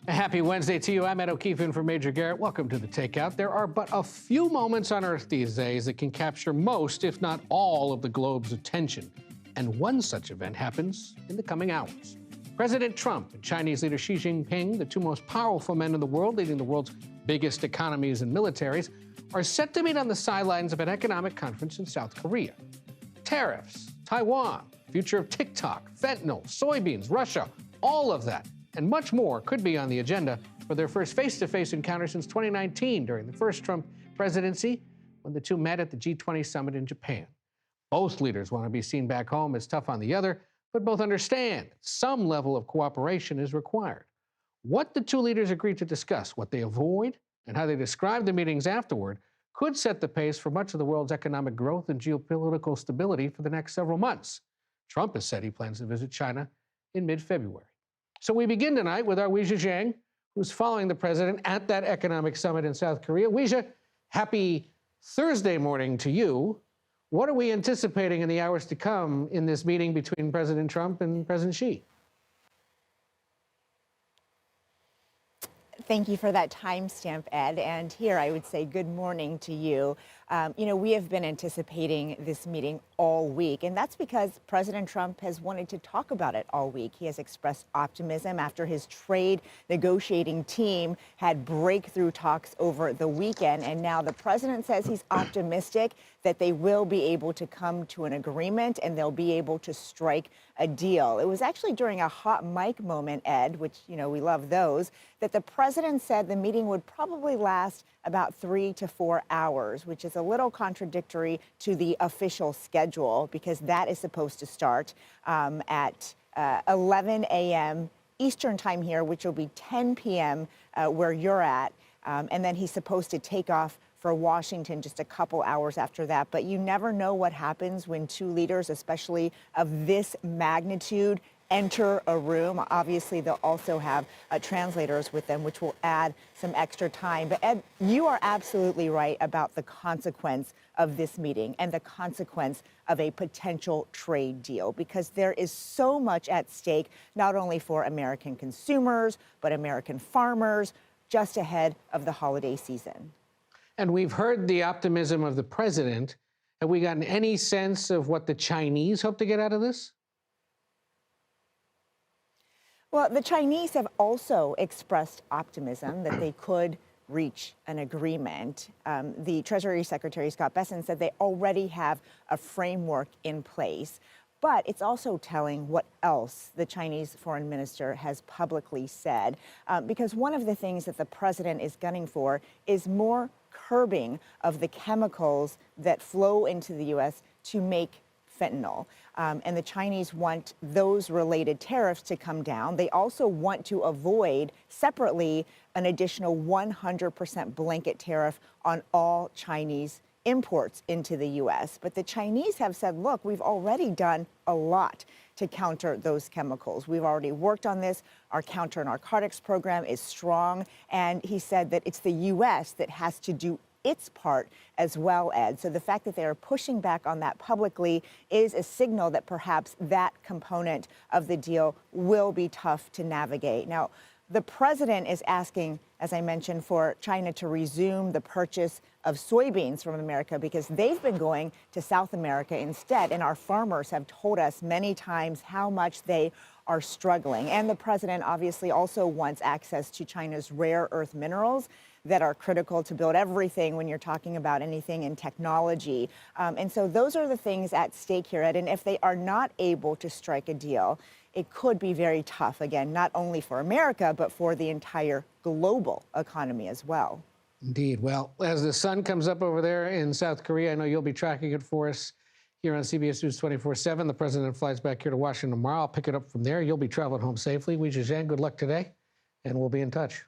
A happy Wednesday to you. I'm Ed O'Keefe in for Major Garrett. Welcome to The Takeout. There are but a few moments on Earth these days that can capture most, if not all, of the globe's attention. And one such event happens in the coming hours. President Trump and Chinese leader Xi Jinping, the two most powerful men in the world, leading the world's biggest economies and militaries, are set to meet on the sidelines of an economic conference in South Korea. Tariffs, Taiwan, future of TikTok, fentanyl, soybeans, Russia, all of that and much more could be on the agenda for their first face-to-face encounter since 2019 during the first Trump presidency when the two met at the G20 summit in Japan. Both leaders want to be seen back home as tough on the other, but both understand some level of cooperation is required. What the two leaders agreed to discuss, what they avoid, and how they describe the meetings afterward could set the pace for much of the world's economic growth and geopolitical stability for the next several months. Trump has said he plans to visit China in mid-February. So we begin tonight with our Weijia Jiang, who's following the president at that economic summit in South Korea. Weijia, happy Thursday morning to you. What are we anticipating in the hours to come in this meeting between President Trump and President Xi? Thank you for that timestamp, Ed. And here I would say good morning to you. We have been anticipating this meeting all week, and that's because President Trump has wanted to talk about it all week. He has expressed optimism after his trade negotiating team had breakthrough talks over the weekend, and now the president says he's optimistic that they will be able to come to an agreement and they'll be able to strike a deal. It was actually during a hot mic moment, Ed, which, we love those, that the president said the meeting would probably last about 3 to 4 hours, which is a little contradictory to the official schedule because that is supposed to start at 11 a.m. Eastern time here, which will be 10 p.m. Where you're at. And then he's supposed to take off for Washington just a couple hours after that. But you never know what happens when two leaders, especially of this magnitude, enter a room. Obviously, they'll also have translators with them, which will add some extra time. But Ed, you are absolutely right about the consequence of this meeting and the consequence of a potential trade deal, because there is so much at stake, not only for American consumers, but American farmers, just ahead of the holiday season. And we've heard the optimism of the president. Have we gotten any sense of what the Chinese hope to get out of this? Well, the Chinese have also expressed optimism that they could reach an agreement. The Treasury Secretary, Scott Bessent, said they already have a framework in place. But it's also telling what else the Chinese foreign minister has publicly said, because one of the things that the president is gunning for is more curbing of the chemicals that flow into the U.S. to make fentanyl. And the Chinese want those related tariffs to come down. They also want to avoid separately an additional 100% blanket tariff on all Chinese imports into the U.S. But the Chinese have said, look, we've already done a lot to counter those chemicals. We've already worked on this. Our counter-narcotics program is strong. And he said that it's the U.S. that has to do its part as well, Ed. So the fact that they are pushing back on that publicly is a signal that perhaps that component of the deal will be tough to navigate. Now, the president is asking, as I mentioned, for China to resume the purchase of soybeans from America because they've been going to South America instead. And our farmers have told us many times how much they are struggling. And the president obviously also wants access to China's rare earth minerals that are critical to build everything when you're talking about anything in technology. And so those are the things at stake here, Ed. And if they are not able to strike a deal, it could be very tough, again, not only for America, but for the entire global economy as well. Indeed. Well, as the sun comes up over there in South Korea, I know you'll be tracking it for us here on CBS News 24/7. The president flies back here to Washington tomorrow. I'll pick it up from there. You'll be traveling home safely. Weijia Jiang, good luck today, and we'll be in touch.